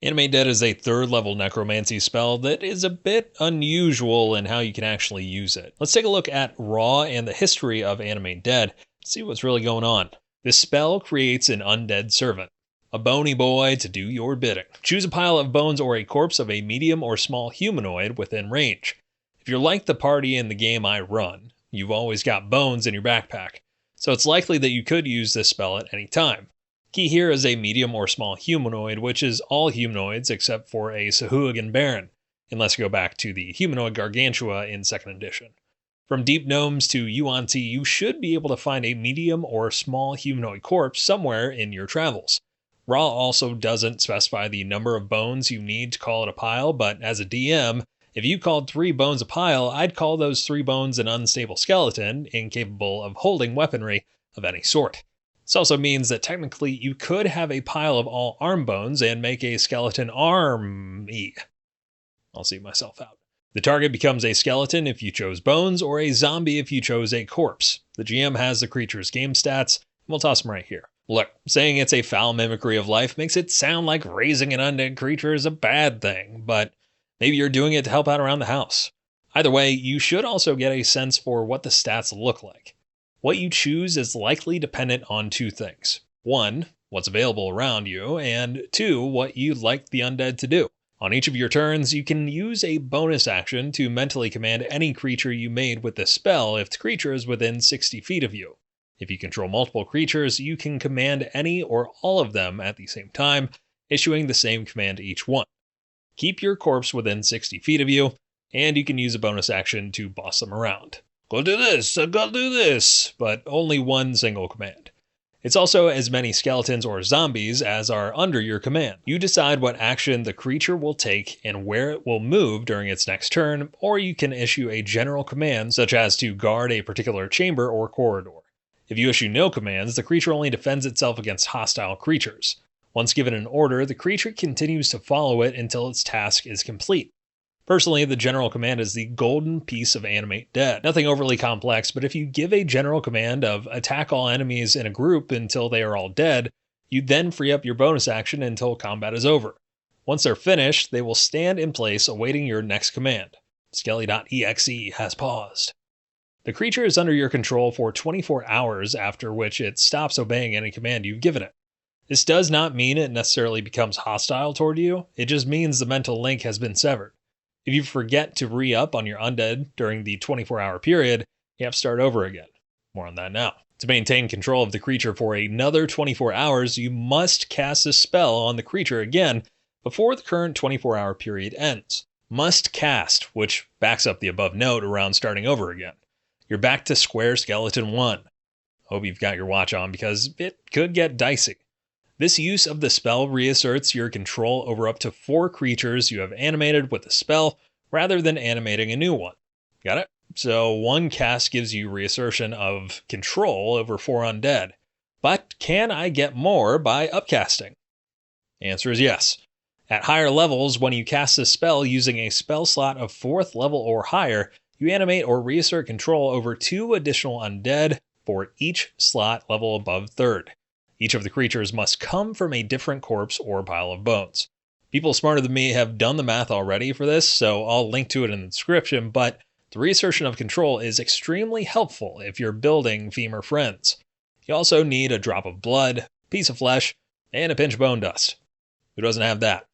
Animate Dead is a 3rd level necromancy spell that is a bit unusual in how you can actually use it. Let's take a look at Raw and the history of Animate Dead, see what's really going on. This spell creates an undead servant, a bony boy to do your bidding. Choose a pile of bones or a corpse of a medium or small humanoid within range. If you're like the party in the game I run, you've always got bones in your backpack, so it's likely that you could use this spell at any time. Key here is a medium or small humanoid, which is all humanoids except for a Sahuagin Baron, unless you go back to the humanoid Gargantua in 2nd edition. From Deep Gnomes to Yuan-Ti, you should be able to find a medium or small humanoid corpse somewhere in your travels. Raw also doesn't specify the number of bones you need to call it a pile, but as a DM, if you called 3 bones a pile, I'd call those 3 bones an unstable skeleton, incapable of holding weaponry of any sort. This also means that technically you could have a pile of all arm bones and make a skeleton army. I'll see myself out. The target becomes a skeleton if you chose bones, or a zombie if you chose a corpse. The GM has the creature's game stats, and we'll toss them right here. Look, saying it's a foul mimicry of life makes it sound like raising an undead creature is a bad thing, but maybe you're doing it to help out around the house. Either way, you should also get a sense for what the stats look like. What you choose is likely dependent on 2 things. 1, what's available around you, and 2, what you'd like the undead to do. On each of your turns, you can use a bonus action to mentally command any creature you made with this spell if the creature is within 60 feet of you. If you control multiple creatures, you can command any or all of them at the same time, issuing the same command to each one. Keep your corpse within 60 feet of you, and you can use a bonus action to boss them around. Go do this, go do this, but only one single command. It's also as many skeletons or zombies as are under your command. You decide what action the creature will take and where it will move during its next turn, or you can issue a general command such as to guard a particular chamber or corridor. If you issue no commands, the creature only defends itself against hostile creatures. Once given an order, the creature continues to follow it until its task is complete. Personally, the general command is the golden piece of Animate Dead. Nothing overly complex, but if you give a general command of attack all enemies in a group until they are all dead, you then free up your bonus action until combat is over. Once they're finished, they will stand in place awaiting your next command. Skelly.exe has paused. The creature is under your control for 24 hours, after which it stops obeying any command you've given it. This does not mean it necessarily becomes hostile toward you, it just means the mental link has been severed. If you forget to re-up on your undead during the 24-hour period, you have to start over again. More on that now. To maintain control of the creature for another 24 hours, you must cast a spell on the creature again before the current 24-hour period ends. Must cast, which backs up the above note around starting over again. You're back to square skeleton 1. Hope you've got your watch on because it could get dicey. This use of the spell reasserts your control over up to 4 creatures you have animated with the spell, rather than animating a new one. Got it? So 1 cast gives you reassertion of control over 4 undead. But can I get more by upcasting? Answer is yes. At higher levels, when you cast a spell using a spell slot of 4th level or higher, you animate or reassert control over 2 additional undead for each slot level above 3rd. Each of the creatures must come from a different corpse or pile of bones. People smarter than me have done the math already for this, so I'll link to it in the description, but the reassertion of control is extremely helpful if you're building femur friends. You also need a drop of blood, a piece of flesh, and a pinch of bone dust. Who doesn't have that?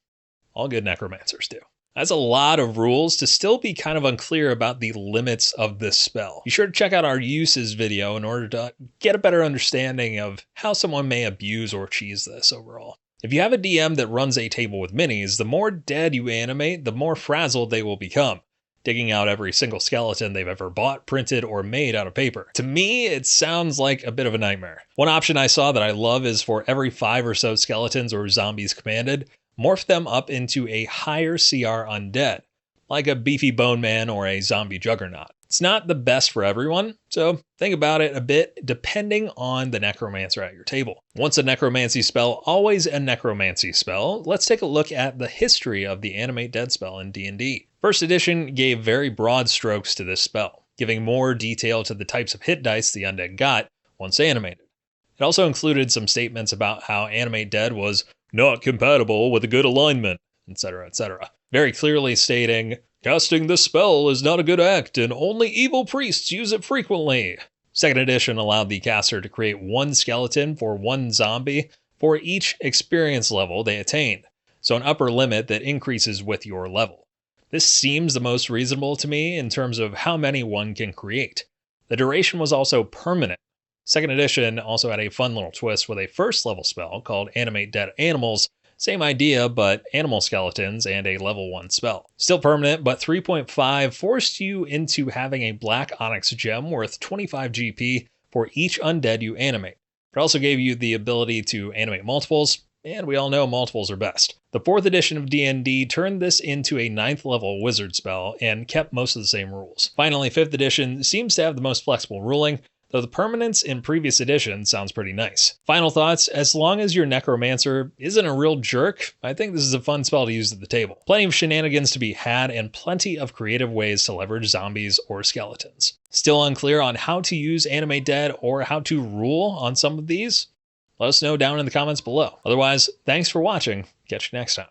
All good necromancers do. That's a lot of rules to still be kind of unclear about the limits of this spell. Be sure to check out our uses video in order to get a better understanding of how someone may abuse or cheese this overall. If you have a DM that runs a table with minis, the more dead you animate, the more frazzled they will become, digging out every single skeleton they've ever bought, printed, or made out of paper. To me, it sounds like a bit of a nightmare. One option I saw that I love is for every 5 or so skeletons or zombies commanded, morph them up into a higher CR undead, like a beefy bone man or a zombie juggernaut. It's not the best for everyone, so think about it a bit depending on the necromancer at your table. Once a necromancy spell, always a necromancy spell. Let's take a look at the history of the Animate Dead spell in D&D. First edition gave very broad strokes to this spell, giving more detail to the types of hit dice the undead got once animated. It also included some statements about how Animate Dead was not compatible with a good alignment, etc., etc. Very clearly stating, casting this spell is not a good act and only evil priests use it frequently. Second edition allowed the caster to create one skeleton for one zombie for each experience level they attained, so an upper limit that increases with your level. This seems the most reasonable to me in terms of how many one can create. The duration was also permanent. Second edition also had a fun little twist with a first level spell called Animate Dead Animals. Same idea, but animal skeletons and a level 1 spell. Still permanent, but 3.5 forced you into having a black onyx gem worth 25 GP for each undead you animate. It also gave you the ability to animate multiples, and we all know multiples are best. The 4th edition of D&D turned this into a 9th level wizard spell and kept most of the same rules. Finally, 5th edition seems to have the most flexible ruling, though the permanence in previous editions sounds pretty nice. Final thoughts, as long as your necromancer isn't a real jerk, I think this is a fun spell to use at the table. Plenty of shenanigans to be had and plenty of creative ways to leverage zombies or skeletons. Still unclear on how to use Animate Dead or how to rule on some of these? Let us know down in the comments below. Otherwise, thanks for watching. Catch you next time.